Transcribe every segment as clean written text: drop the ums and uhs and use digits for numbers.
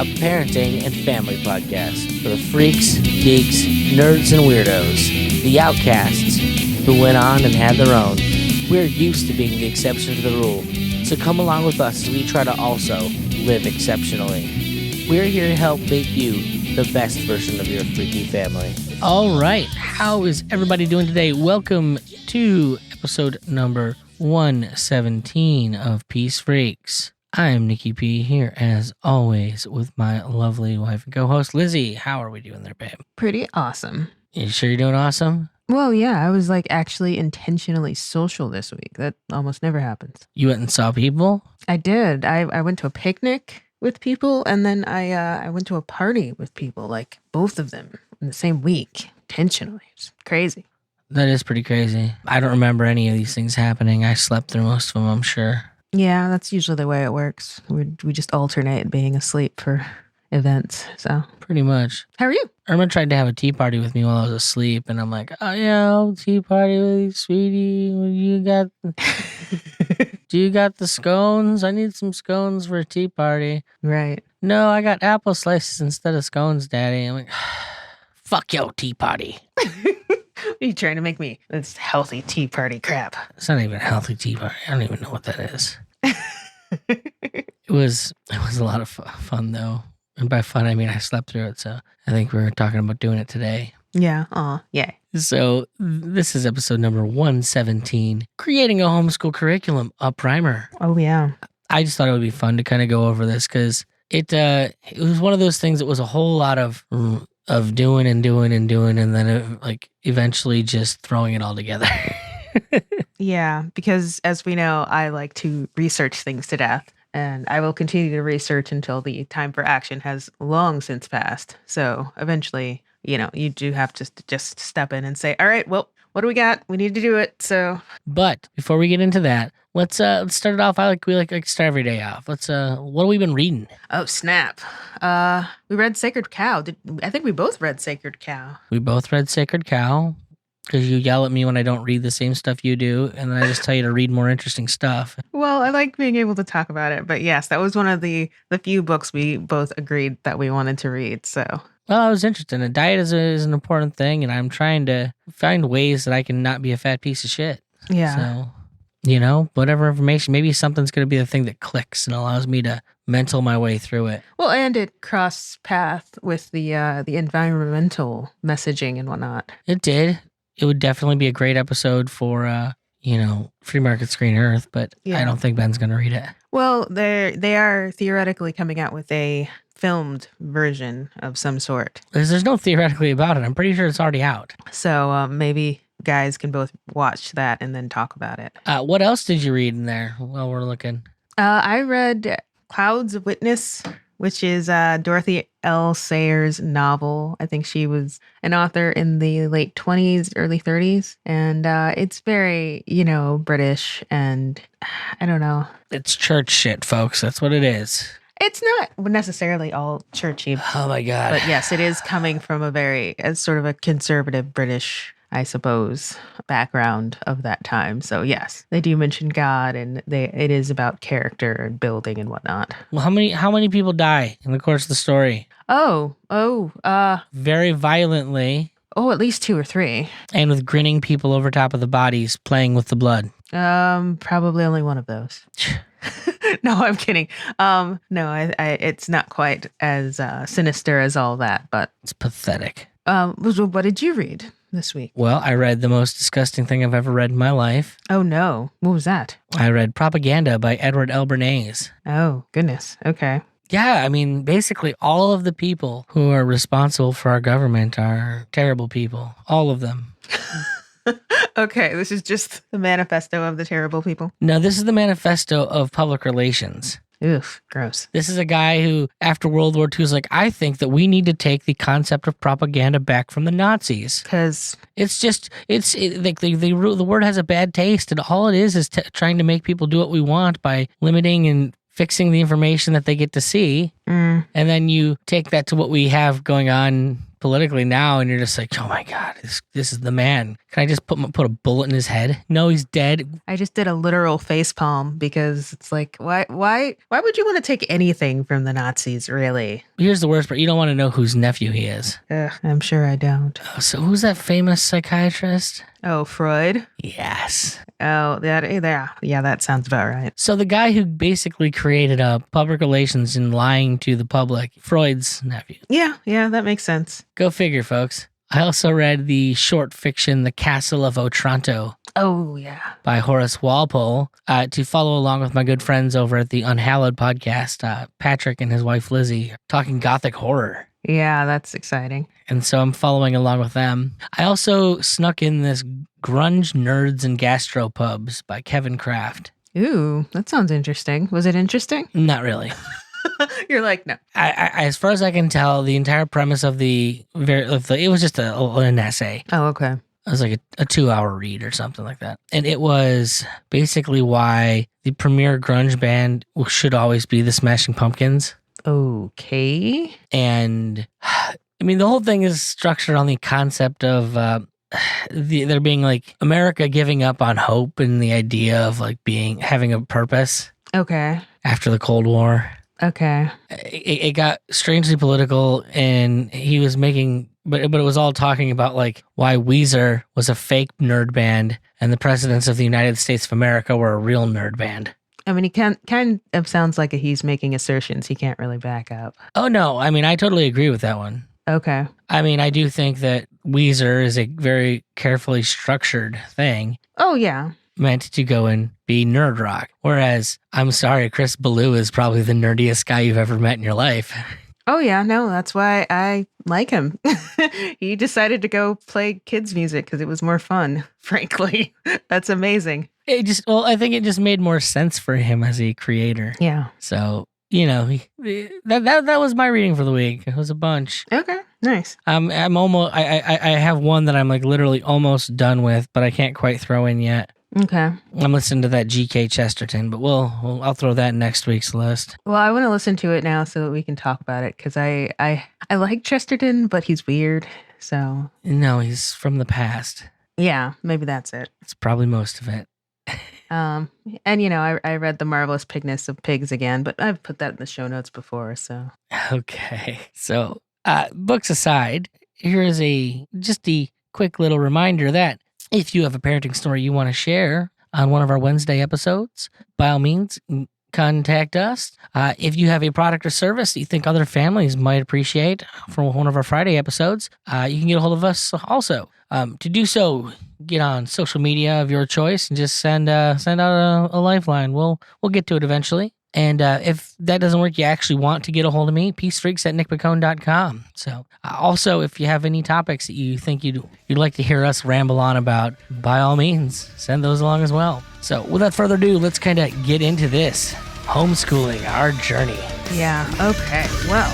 a parenting and family podcast for the freaks, geeks, nerds, and weirdos, the outcasts who went on and had their own. We're used to being the exception to the rule, so come along with us as we try to also live exceptionally. We're here to help make you the best version of your freaky family. All right, how is everybody doing today? Welcome to episode number 117 of Peace Freqs. I'm Nikki P here as always with my lovely wife and co-host Lizzie. How are we doing there, babe? Pretty awesome. You sure you're doing awesome? Well, yeah, I was like actually intentionally social this week. That almost never happens. You went and saw people? I did. I went to a picnic with people, and then I went to a party with people, like both of them in the same week, intentionally. It's crazy. That is pretty crazy. I don't remember any of these things happening. I slept through most of them, I'm sure. Yeah, that's usually the way it works. We just alternate being asleep for events, so. Pretty much. How are you? Erma tried to have a tea party with me while I was asleep, and I'm like, oh yeah, I'll tea party with you, sweetie. Do you got the scones? I need some scones for a tea party. Right. No, I got apple slices instead of scones, Daddy. I'm like, fuck yo, tea party. Are you trying to make me this healthy tea party crap? It's not even a healthy tea party. I don't even know what that is. It was a lot of fun, though. And by fun, I mean I slept through it, so I think we're talking about doing it today. Yeah. Aw, yeah. So this is episode number 117, Creating a Homeschool Curriculum, a primer. Oh, yeah. I just thought it would be fun to kind of go over this because it was one of those things that was a whole lot of doing, and then eventually just throwing it all together. Yeah, because as we know, I like to research things to death, and I will continue to research until the time for action has long since passed. So eventually, you do have to just step in and say, all right, well, what do we got? We need to do it. So, but before we get into that, let's start it off. We like to start every day off. What have we been reading? Oh, snap. We read Sacred Cow. I think we both read Sacred Cow. We both read Sacred Cow. Because you yell at me when I don't read the same stuff you do, and then I just tell you to read more interesting stuff. Well, I like being able to talk about it, but yes, that was one of the few books we both agreed that we wanted to read, so. Well, I was interested. And diet is an important thing, and I'm trying to find ways that I can not be a fat piece of shit. Yeah. So, whatever information, maybe something's going to be the thing that clicks and allows me to mental my way through it. Well, and it crossed path with the environmental messaging and whatnot. It did. It would definitely be a great episode for, Free Market Screen Earth, but yeah. I don't think Ben's going to read it. Well, they are theoretically coming out with a filmed version of some sort. There's no theoretically about it. I'm pretty sure it's already out. So maybe guys can both watch that and then talk about it. What else did you read in there while we're looking? I read Clouds of Witness, which is Dorothy L. Sayers' novel. I think she was an author in the late 20s, early 30s. And it's very, British, and I don't know. It's church shit, folks. That's what it is. It's not necessarily all churchy. Oh, my God. But yes, it is coming from as sort of a conservative British, I suppose, background of that time. So yes, they do mention God, and it is about character and building and whatnot. Well, how many people die in the course of the story? Very violently. Oh, at least 2 or 3. And with grinning people over top of the bodies playing with the blood. Probably only one of those. No, I'm kidding. No, it's not quite as sinister as all that, but it's pathetic. What did you read this week? Well, I read the most disgusting thing I've ever read in my life. Oh, no. What was that? I read Propaganda by Edward L. Bernays. Oh, goodness. Okay. Yeah, I mean, basically all of the people who are responsible for our government are terrible people. All of them. Okay, this is just the manifesto of the terrible people. No, this is the manifesto of public relations. Oof, gross. This is a guy who, after World War II, is like, I think that we need to take the concept of propaganda back from the Nazis. Because the word has a bad taste, and all it is trying to make people do what we want by limiting and fixing the information that they get to see. And then you take that to what we have going on politically now, and you're just like, oh my God, this is the man. Can I just put a bullet in his head? No, he's dead. I just did a literal facepalm because it's like, why would you want to take anything from the Nazis, really? Here's the worst part. You don't want to know whose nephew he is. Ugh, I'm sure I don't. Oh, so who's that famous psychiatrist? Oh, Freud? Yes. Oh, that sounds about right. So the guy who basically created public relations and lying to the public, Freud's nephew. Yeah, that makes sense. Go figure, folks. I also read the short fiction The Castle of Otranto. Oh, yeah. By Horace Walpole to follow along with my good friends over at the Unhallowed podcast, Patrick and his wife Lizzie, talking gothic horror. Yeah, that's exciting. And so I'm following along with them. I also snuck in this Grunge Nerds and Gastropubs by Kevin Kraft. Ooh, that sounds interesting. Was it interesting? Not really. You're like, no. I, as far as I can tell, the entire premise of it was just an essay. Oh, okay. It was like a 2-hour read or something like that. And it was basically why the premier grunge band should always be the Smashing Pumpkins. Okay. And I mean, the whole thing is structured on the concept of there being like America giving up on hope and the idea of like having a purpose. Okay. After the Cold War. Okay. It got strangely political, and he was making, but it was all talking about like why Weezer was a fake nerd band and the presidents of the United States of America were a real nerd band. I mean, he kind of sounds like he's making assertions he can't really back up. Oh, no. I mean, I totally agree with that one. Okay. I mean, I do think that Weezer is a very carefully structured thing. Oh, yeah. Meant to go and be nerd rock. Whereas, I'm sorry, Chris Ballou is probably the nerdiest guy you've ever met in your life. Oh, yeah. No, that's why I like him. He decided to go play kids' music because it was more fun, frankly. That's amazing. I think it just made more sense for him as a creator. Yeah. So, that was my reading for the week. It was a bunch. Okay. Nice. I'm almost, I have one that I'm like literally almost done with, but I can't quite throw in yet. Okay. I'm listening to that G.K. Chesterton, but I'll throw that in next week's list. Well, I want to listen to it now so that we can talk about it because I like Chesterton, but he's weird. So no, he's from the past. Yeah, maybe that's it. It's probably most of it. And I read The Marvelous Pigness of Pigs again, but I've put that in the show notes before. So okay, so books aside, here is just a quick little reminder that if you have a parenting story you want to share on one of our Wednesday episodes, by all means, contact us. If you have a product or service that you think other families might appreciate from one of our Friday episodes, you can get a hold of us also. To do so, get on social media of your choice and just send out a lifeline. We'll get to it eventually. And if that doesn't work, you actually want to get a hold of me, peacefreaks@nickmccone.com. So also, if you have any topics that you think you'd like to hear us ramble on about, by all means, send those along as well. So without further ado, let's kind of get into this. Homeschooling, our journey. Yeah, okay, well.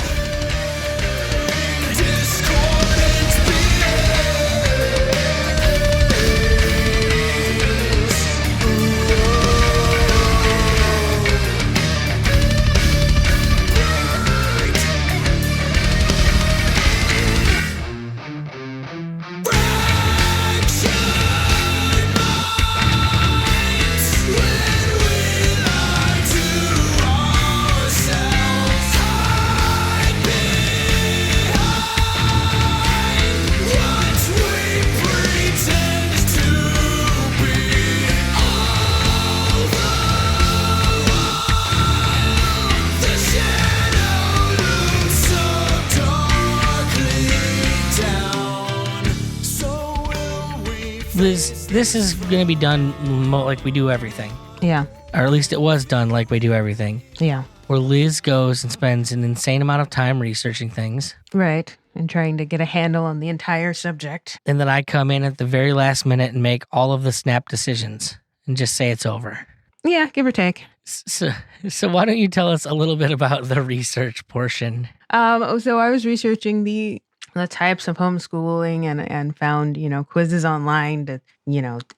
This is going to be done like we do everything. Yeah. Or at least it was done like we do everything. Yeah. Where Liz goes and spends an insane amount of time researching things. Right. And trying to get a handle on the entire subject. And then I come in at the very last minute and make all of the snap decisions and just say it's over. Yeah, give or take. So why don't you tell us a little bit about the research portion? So I was researching the types of homeschooling and found, quizzes online to,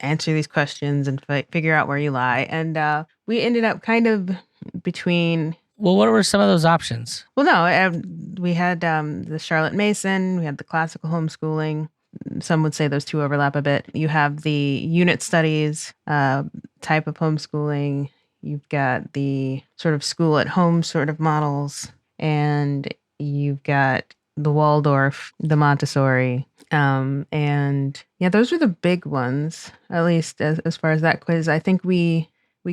answer these questions and figure out where you lie. And we ended up kind of between Well, what were some of those options? Well, no, we had the Charlotte Mason, we had the classical homeschooling. Some would say those two overlap a bit. You have the unit studies type of homeschooling. You've got the sort of school at home sort of models, and you've got the Waldorf, the Montessori. And yeah, those were the big ones, at least as far as that quiz. I think we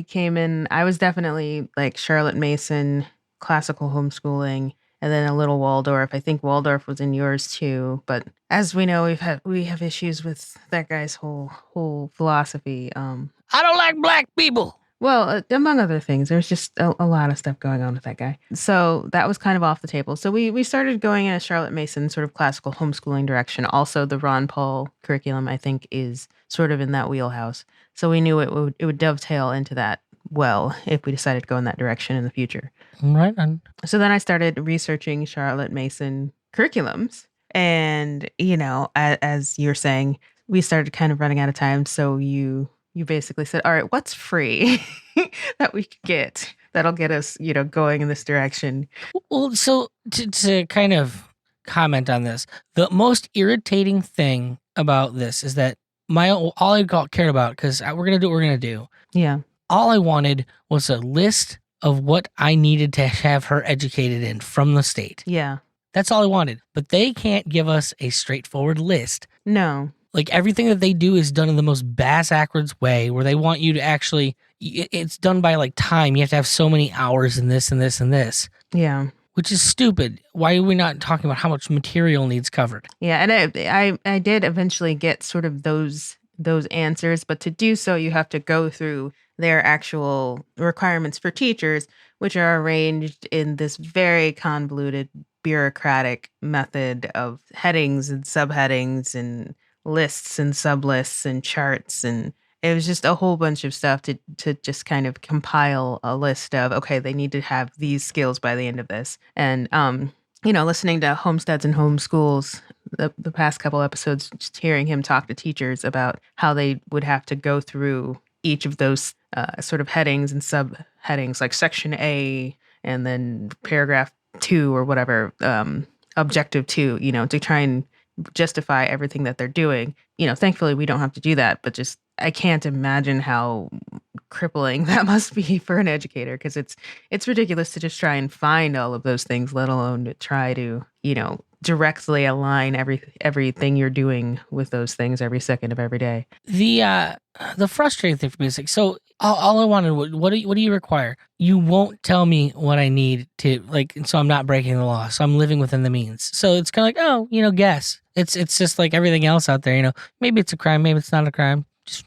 came in, I was definitely like Charlotte Mason, classical homeschooling, and then a little Waldorf. I think Waldorf was in yours too, but as we know, we have issues with that guy's whole philosophy. I don't like black people. Well, among other things, there's just a lot of stuff going on with that guy. So that was kind of off the table. So we started going in a Charlotte Mason sort of classical homeschooling direction. Also, the Ron Paul curriculum, I think, is sort of in that wheelhouse. So we knew it would dovetail into that well if we decided to go in that direction in the future. Right. And So then I started researching Charlotte Mason curriculums. And, as you're saying, we started kind of running out of time. So you basically said, all right, what's free that we could get that'll get us, going in this direction? well, so to kind of comment on this, the most irritating thing about this is that all I cared about, because we're gonna do what we're gonna do. Yeah. All I wanted was a list of what I needed to have her educated in from the state. Yeah. That's all I wanted. But they can't give us a straightforward list. No. Like, everything that they do is done in the most backwards way, where they want you to actually, it's done by like time. You have to have so many hours in this and this and this, Yeah. which is stupid. Why are we not talking about how much material needs covered? Yeah. And I did eventually get sort of those answers, but to do so, you have to go through their actual requirements for teachers, which are arranged in this very convoluted bureaucratic method of headings and subheadings and lists and sublists and charts, and it was just a whole bunch of stuff to just kind of compile a list of, okay, they need to have these skills by the end of this. And listening to Homesteads and Homeschools, the past couple episodes, just hearing him talk to teachers about how they would have to go through each of those sort of headings and subheadings, like section A and then paragraph 2 or whatever, objective 2, to try and justify everything that they're doing. Thankfully we don't have to do that, but just I can't imagine how crippling that must be for an educator, because it's ridiculous to just try and find all of those things, let alone to try to, directly align everything you're doing with those things every second of every day. The frustrating thing for me is like, so all I wanted, what do you require? You won't tell me what I need to, like, so I'm not breaking the law. So I'm living within the means. So it's kind of like, guess. It's just like everything else out there, maybe it's a crime, maybe it's not a crime. Just,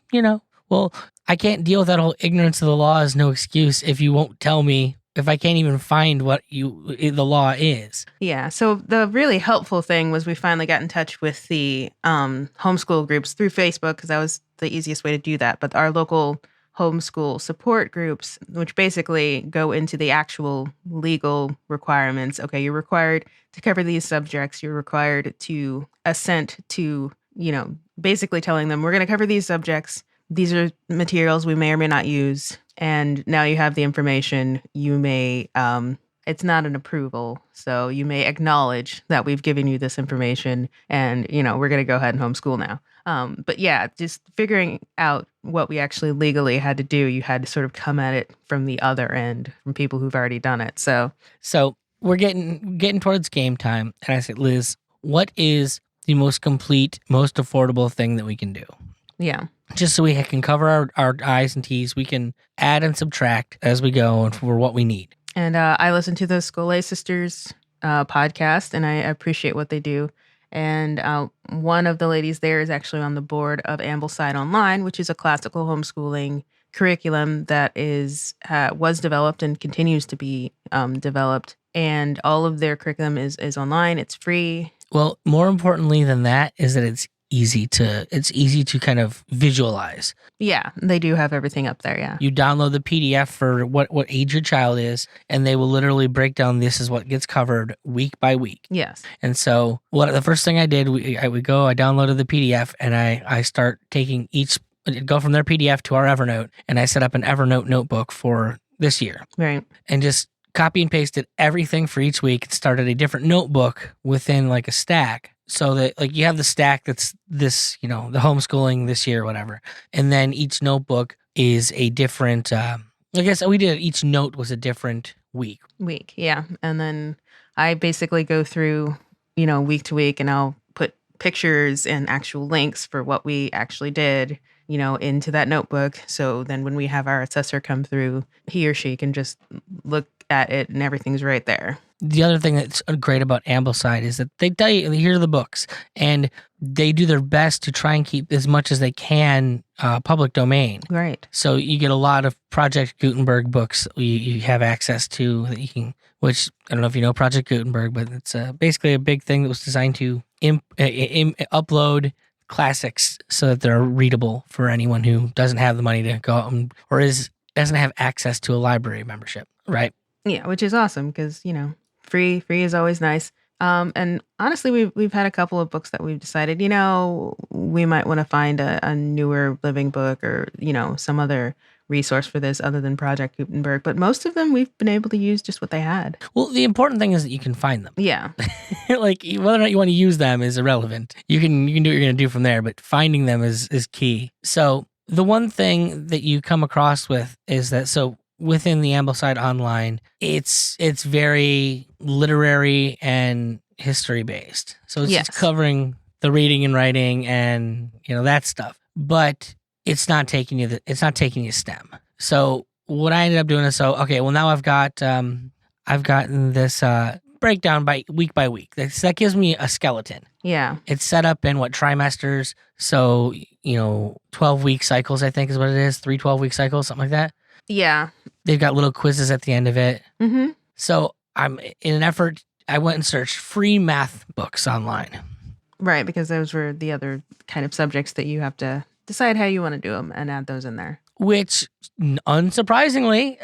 well, I can't deal with that whole ignorance of the law is no excuse if you won't tell me, if I can't even find what the law is. Yeah. So the really helpful thing was we finally got in touch with the homeschool groups through Facebook, because that was the easiest way to do that. But our local homeschool support groups, which basically go into the actual legal requirements. Okay, you're required to cover these subjects. You're required to assent to, basically telling them, we're going to cover these subjects. These are materials we may or may not use. And now you have the information. You may, it's not an approval. So you may acknowledge that we've given you this information and, we're going to go ahead and homeschool now. But yeah, just figuring out what we actually legally had to do. You had to sort of come at it from the other end, from people who've already done it. So we're getting towards game time. And I said, Liz, what is the most complete, most affordable thing that we can do? Yeah. Just so we can cover our I's and T's, we can add and subtract as we go and for what we need. And I listen to the Scholé Sisters podcast, and I appreciate what they do. And one of the ladies there is actually on the board of Ambleside Online, which is a classical homeschooling curriculum that was developed and continues to be developed. And all of their curriculum is online. It's free. Well, more importantly than that is that it's easy to kind of visualize. Yeah, they do have everything up there, yeah. You download the PDF for what age your child is, and they will literally break down this is what gets covered week by week. Yes. And so the first thing I did, I downloaded the PDF, and I start taking go from their PDF to our Evernote, and I set up an Evernote notebook for this year. Right. And just copy and pasted everything for each week and started a different notebook within like a stack. So that like you have the stack that's this, the homeschooling this year, whatever. And then each notebook is a different, I guess each note was a different week. Yeah. And then I basically go through, week to week, and I'll put pictures and actual links for what we actually did, into that notebook. So then when we have our assessor come through, he or she can just look at it and everything's right there. The other thing that's great about Ambleside is that they tell you, here are the books, and they do their best to try and keep as much as they can public domain. Right. So you get a lot of Project Gutenberg books you have access to that you can, which I don't know if you know Project Gutenberg, but it's basically a big thing that was designed to upload classics so that they're readable for anyone who doesn't have the money to go out or doesn't have access to a library membership, right? Yeah, which is awesome because, free is always nice. And honestly, we've had a couple of books that we've decided, we might want to find a newer living book or, some other resource for this other than Project Gutenberg. But most of them we've been able to use just what they had. Well, the important thing is that you can find them. Yeah. Like whether or not you want to use them is irrelevant. You can do what you're going to do from there, but finding them is key. So the one thing that you come across with is that, within the Ambleside Online, it's very literary and history based. So it's just covering the reading and writing and that stuff. But it's not taking you STEM. So what I ended up doing is now I've gotten this breakdown by week. That gives me a skeleton. Yeah. It's set up in trimesters. So 12-week cycles, I think is what it is. 3 12-week cycles, something like that. Yeah. They've got little quizzes at the end of it. Mm-hmm. So I'm in an effort, I went and searched free math books online. Right, because those were the other kind of subjects that you have to decide how you want to do them and add those in there. Which, unsurprisingly,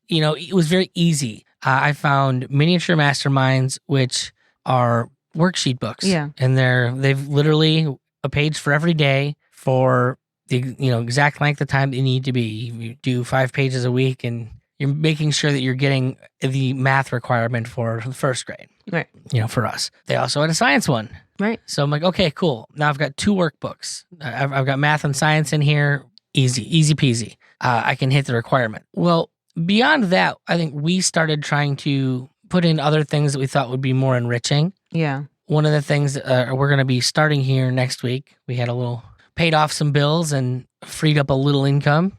it was very easy. I found Miniature Masterminds, which are worksheet books. Yeah. And they've literally a page for every day for the exact length of time that you need to be. You do 5 pages a week, and you're making sure that you're getting the math requirement for the first grade. Right. For us. They also had a science one. Right. So I'm like, okay, cool. Now I've got 2 workbooks. I've got math and science in here. Easy peasy. I can hit the requirement. Well, beyond that, I think we started trying to put in other things that we thought would be more enriching. Yeah. One of the things we're going to be starting here next week, we had paid off some bills and freed up a little income.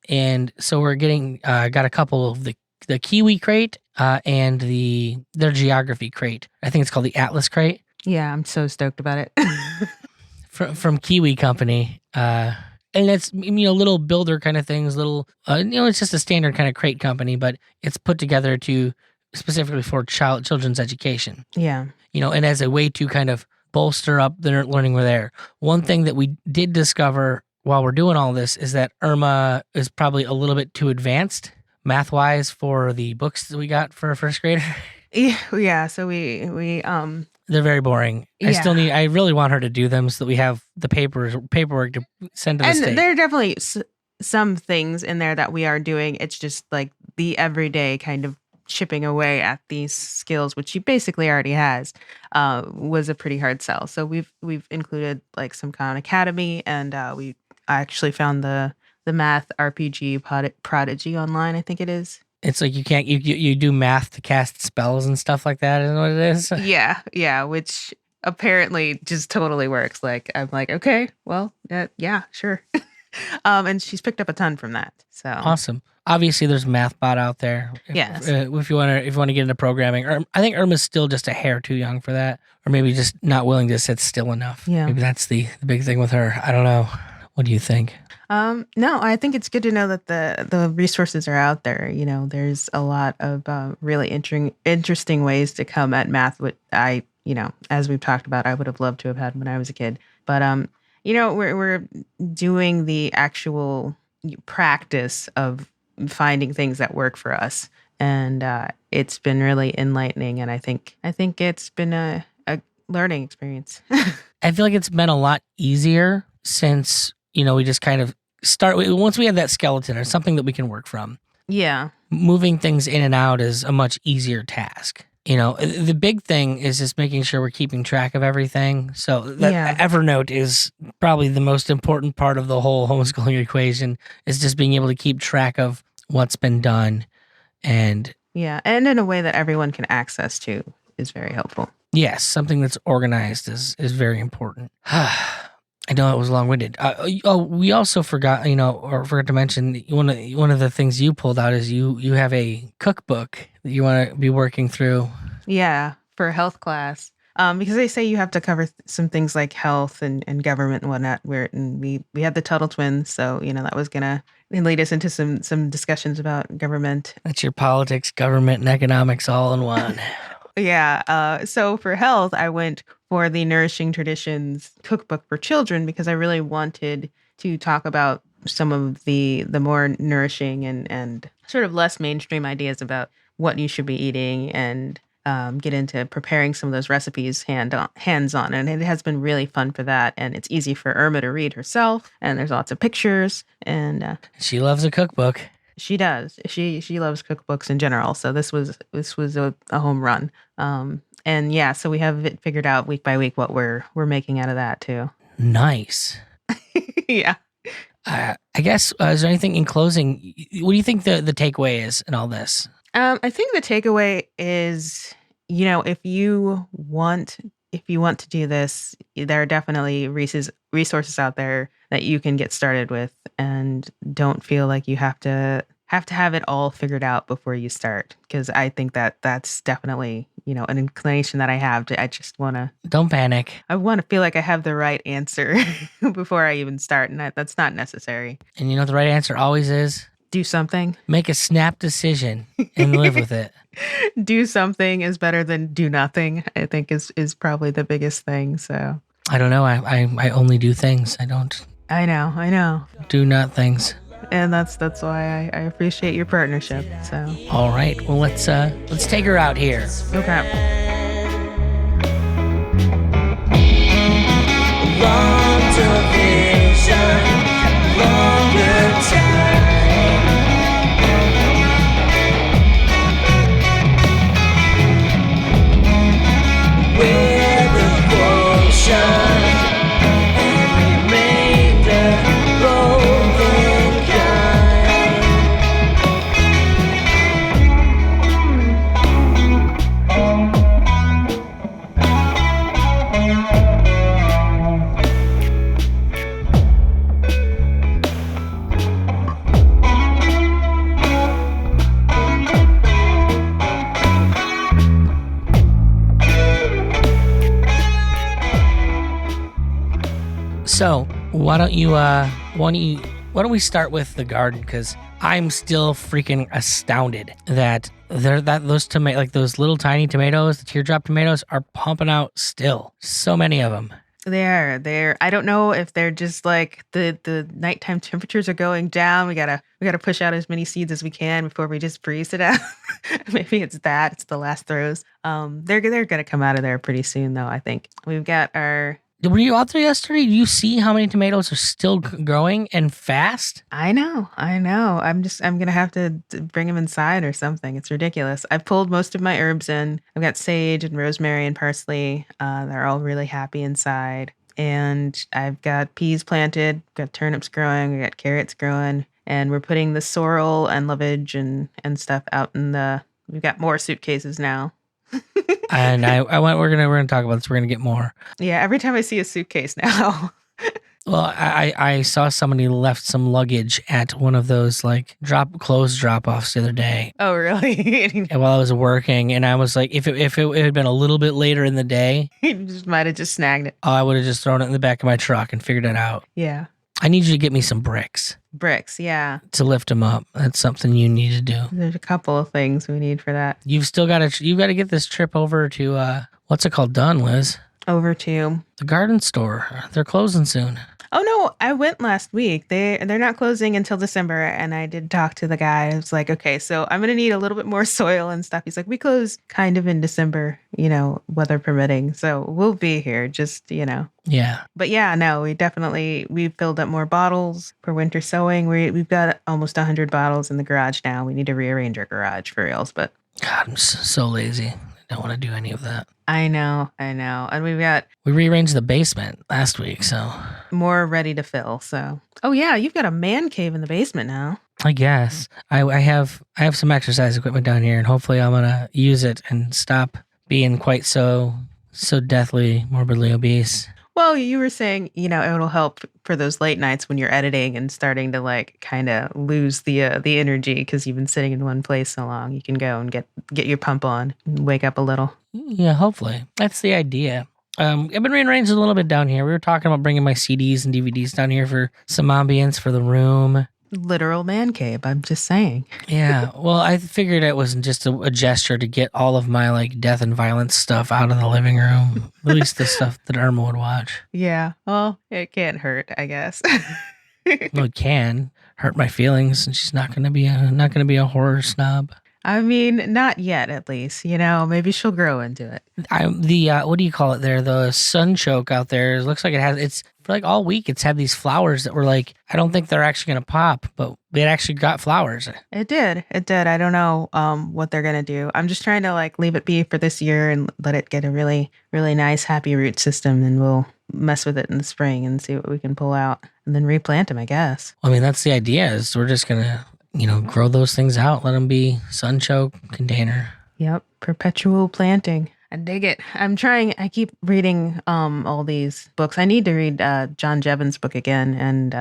And so we're got a couple of the Kiwi crate and their geography crate. I think it's called the Atlas crate. Yeah, I'm so stoked about it. from Kiwi Company. And it's, little builder kind of things, it's just a standard kind of crate company, but it's put together specifically for children's education. Yeah. And as a way to kind of bolster up their learning there. One thing that we did discover while we're doing all this is that Erma is probably a little bit too advanced math-wise for the books that we got for a first grader. Yeah. So we they're very boring. Yeah. I really want her to do them so that we have the paperwork to send to the state. And there are definitely some things in there that we are doing. It's just like the everyday kind of chipping away at these skills, which she basically already has, was a pretty hard sell. So we've included like some Khan Academy, and I actually found the math RPG Prodigy online, I think it is. It's like you do math to cast spells and stuff like that, isn't what it is? Yeah, which apparently just totally works. Like I'm like, okay, well, yeah, sure. And she's picked up a ton from that. So awesome. Obviously, there's MathBot out there. Yes. If you want to get into programming, I think Erma's still just a hair too young for that, or maybe just not willing to sit still enough. Yeah. Maybe that's the big thing with her. I don't know. What do you think? No, I think it's good to know that the resources are out there. There's a lot of really interesting ways to come at math. What as we've talked about, I would have loved to have had when I was a kid. But we're doing the actual practice of finding things that work for us, and it's been really enlightening. And I think it's been a learning experience. I feel like it's been a lot easier since we just kind of start once we have that skeleton or something that we can work from. Yeah. Moving things in and out is a much easier task. The big thing is just making sure we're keeping track of everything. So that Evernote is probably the most important part of the whole homeschooling equation, is just being able to keep track of what's been done. And and in a way that everyone can access to is very helpful. Yes, something that's organized is very important. I know it was long-winded. We also forgot, or forgot to mention, one of the things you pulled out is you have a cookbook that you want to be working through. Yeah, for a health class. Because they say you have to cover some things like health and government and whatnot. We had the Tuttle twins, so that was gonna lead us into some discussions about government. That's your politics, government, and economics all in one. Yeah. So for health, I went for the Nourishing Traditions cookbook for children because I really wanted to talk about some of the more nourishing and sort of less mainstream ideas about what you should be eating, and get into preparing some of those recipes hands-on. And it has been really fun for that. And it's easy for Erma to read herself. And there's lots of pictures. And she loves a cookbook. She does. She loves cookbooks in general. So this was a home run. And yeah, so we have it figured out week by week what we're making out of that too. Nice. Yeah. I guess, is there anything in closing? What do you think the takeaway is in all this? I think the takeaway is, if you want to do this, there are definitely resources out there that you can get started with, and don't feel like you have to have it all figured out before you start. Because I think that's definitely, an inclination that I have. I just want to... Don't panic. I want to feel like I have the right answer before I even start, and that's not necessary. And the right answer always is... Do something. Make a snap decision and live with it. Do something is better than do nothing, I think is probably the biggest thing. So I don't know. I only do things. I don't. I know. Do not things. And that's why I appreciate your partnership. So all right. Well, let's take her out here. Okay. Long division, longer time. We're the portion and remainder broken kind. So why don't we start with the garden? Because I'm still freaking astounded that those little tiny tomatoes, the teardrop tomatoes, are pumping out still. So many of them. They're I don't know if they're just like the nighttime temperatures are going down. We gotta push out as many seeds as we can before we just freeze to death. Maybe it's the last throws. They're gonna come out of there pretty soon though, I think. We've got our... Were you out there yesterday? Do you see how many tomatoes are still growing and fast? I know. I'm going to have to bring them inside or something. It's ridiculous. I've pulled most of my herbs in. I've got sage and rosemary and parsley. They're all really happy inside. And I've got peas planted, got turnips growing, we got carrots growing, and we're putting the sorrel and lovage and stuff out we've got more suitcases now. And we're gonna talk about this. We're gonna get more. Yeah, every time I see a suitcase now. Well, I saw somebody left some luggage at one of those clothes drop offs the other day. Oh, really? While I was working, and I was like, if it had been a little bit later in the day, you might have just snagged it. I would have just thrown it in the back of my truck and figured it out. Yeah. I need you to get me some bricks. Bricks, yeah. To lift them up. That's something you need to do. There's a couple of things we need for that. You've got to get this trip over to what's it called done, Liz? Over to the garden store. They're closing soon. Oh no, I went last week. They're not closing until December, and I did talk to the guy. I was like, okay, so I'm gonna need a little bit more soil and stuff. He's like, we close kind of in December, weather permitting. So we'll be here, just. Yeah. But yeah, no, we filled up more bottles for winter sowing. We've got almost 100 bottles in the garage now. We need to rearrange our garage for reals, but God, I'm so lazy. I don't want to do any of that. I know. And we've got We rearranged the basement last week, so more ready to fill. So, oh yeah, you've got a man cave in the basement now. I guess I have some exercise equipment down here, and hopefully I'm gonna use it and stop being quite so deathly morbidly obese. Well, you were saying, it'll help for those late nights when you're editing and starting to like kind of lose the energy because you've been sitting in one place so long. You can go and get your pump on and wake up a little. Yeah, hopefully that's the idea. I've been rearranging a little bit down here. We were talking about bringing my CDs and DVDs down here for some ambience for the room. Literal man cave, I'm just saying. Yeah, well, I figured it wasn't just a gesture to get all of my like death and violence stuff out of the living room. At least the stuff that Erma would watch. Yeah, well, it can't hurt, I guess. Well, it can hurt my feelings, and she's not gonna be a horror snob. I mean, not yet, at least. Maybe she'll grow into it. What do you call it there? The sunchoke out there. It looks like it's for like all week. It's had these flowers that were like, I don't think they're actually gonna pop, but it actually got flowers. It did. I don't know what they're gonna do. I'm just trying to like leave it be for this year and let it get a really, really nice, happy root system, and we'll mess with it in the spring and see what we can pull out, and then replant them, I guess. I mean, that's the idea. Is we're just gonna grow those things out, let them be sunchoke container. Yep, perpetual planting. I dig it. I keep reading all these books. I need to read John Jevons' book again and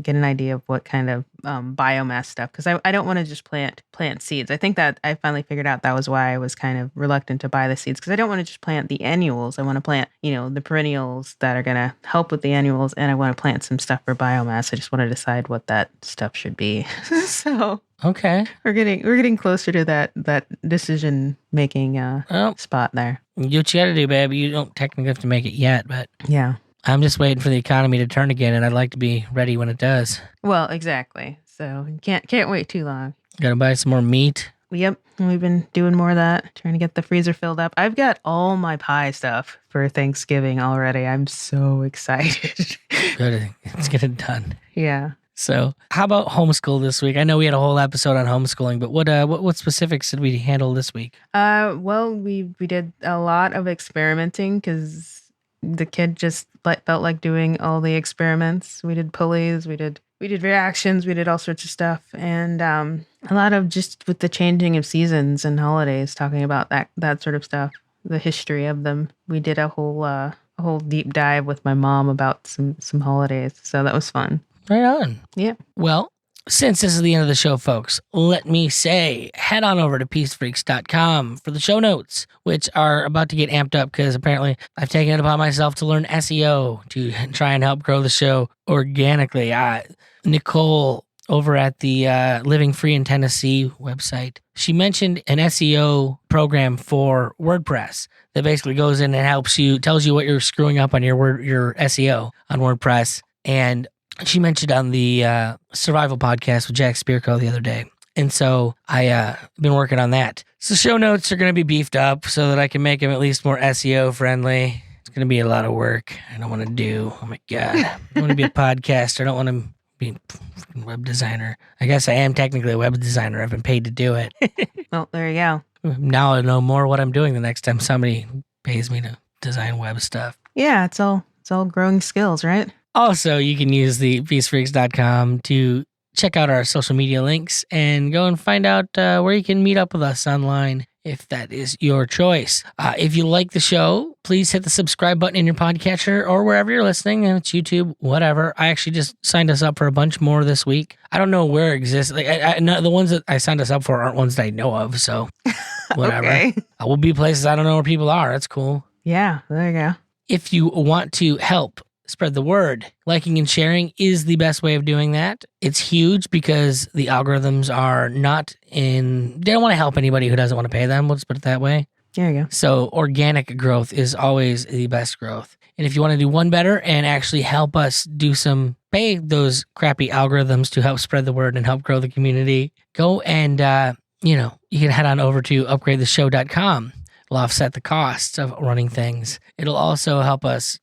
get an idea of what kind of biomass stuff, because I don't want to just plant seeds. I think that I finally figured out that was why I was kind of reluctant to buy the seeds, because I don't want to just plant the annuals. I want to plant, the perennials that are going to help with the annuals, and I want to plant some stuff for biomass. I just want to decide what that stuff should be. So okay, we're getting closer to that decision making spot there. Do what you gotta do, babe. You don't technically have to make it yet, but yeah, I'm just waiting for the economy to turn again, and I'd like to be ready when it does. Well, exactly. So can't wait too long. Gotta buy some more meat. Yep, we've been doing more of that, trying to get the freezer filled up. I've got all my pie stuff for Thanksgiving already. I'm so excited. Good, let's get it done. Yeah. So, how about homeschool this week? I know we had a whole episode on homeschooling, but what specifics did we handle this week? Well, we did a lot of experimenting because the kid just felt like doing all the experiments. We did pulleys, we did reactions, we did all sorts of stuff, and a lot of just with the changing of seasons and holidays, talking about that sort of stuff, the history of them. We did a whole deep dive with my mom about some holidays, so that was fun. Right on. Yeah. Well, since this is the end of the show, folks, let me say, head on over to peacefreaks.com for the show notes, which are about to get amped up because apparently I've taken it upon myself to learn SEO to try and help grow the show organically. Nicole over at the Living Free in Tennessee website, she mentioned an SEO program for WordPress that basically goes in and tells you what you're screwing up on your SEO on WordPress. And she mentioned on the Survival podcast with Jack Spirko the other day. And so I've been working on that. So show notes are going to be beefed up so that I can make them at least more SEO friendly. It's going to be a lot of work I don't want to do. Oh my God. I want to be a podcaster. I don't want to be a web designer. I guess I am technically a web designer. I've been paid to do it. Well, there you go. Now I know more what I'm doing the next time somebody pays me to design web stuff. Yeah, it's all growing skills, right? Also, you can use the peacefreaks.com to check out our social media links and go and find out where you can meet up with us online if that is your choice. If you like the show, please hit the subscribe button in your podcatcher or wherever you're listening. And it's YouTube, whatever. I actually just signed us up for a bunch more this week. I don't know where it exists. Like the ones that I signed us up for aren't ones that I know of. So whatever. Okay. We'll be places I don't know where people are. That's cool. Yeah, there you go. If you want to help spread the word, liking and sharing is the best way of doing that. It's huge because the algorithms are they don't want to help anybody who doesn't want to pay them. Let's put it that way. There you go. So organic growth is always the best growth. And if you want to do one better and actually help us pay those crappy algorithms to help spread the word and help grow the community, go and, you can head on over to upgradetheshow.com. It'll offset the costs of running things. It'll also help us,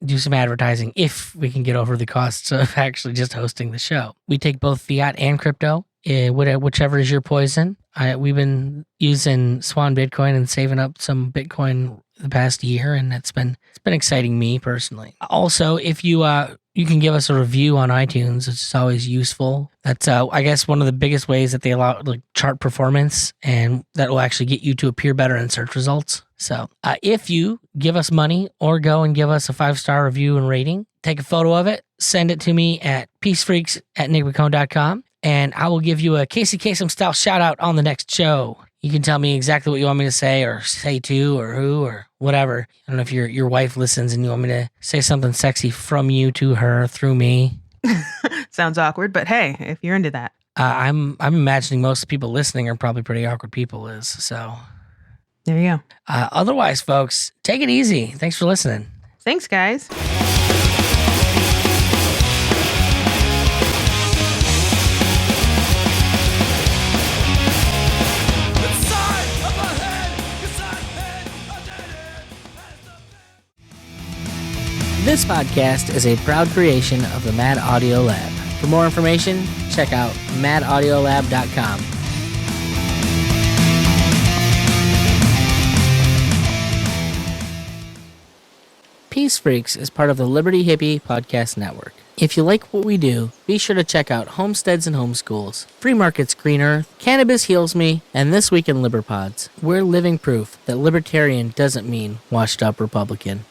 do some advertising if we can get over the costs of actually just hosting the show. We take both fiat and crypto, whichever is your poison. We've been using Swan Bitcoin and saving up some Bitcoin the past year, and it's been exciting me personally. Also, if you can give us a review on iTunes, it's always useful. That's I guess one of the biggest ways that they allow chart performance, and that will actually get you to appear better in search results. So if you give us money or go and give us a 5-star review and rating, take a photo of it, send it to me at peacefreaks@nickmccone.com, and I will give you a Casey Kasem style shout out on the next show. You can tell me exactly what you want me to say or say to or who or whatever. I don't know if your wife listens and you want me to say something sexy from you to her through me. Sounds awkward, but hey, if you're into that. I'm imagining most people listening are probably pretty awkward people, so. There you go. Otherwise, folks, take it easy. Thanks for listening. Thanks, guys. This podcast is a proud creation of the Mad Audio Lab. For more information, check out madaudiolab.com. Peace Freaks is part of the Liberty Hippie Podcast Network. If you like what we do, be sure to check out Homesteads and Homeschools, Free Markets Green Earth, Cannabis Heals Me, and This Week in Liberpods. We're living proof that libertarian doesn't mean washed up Republican.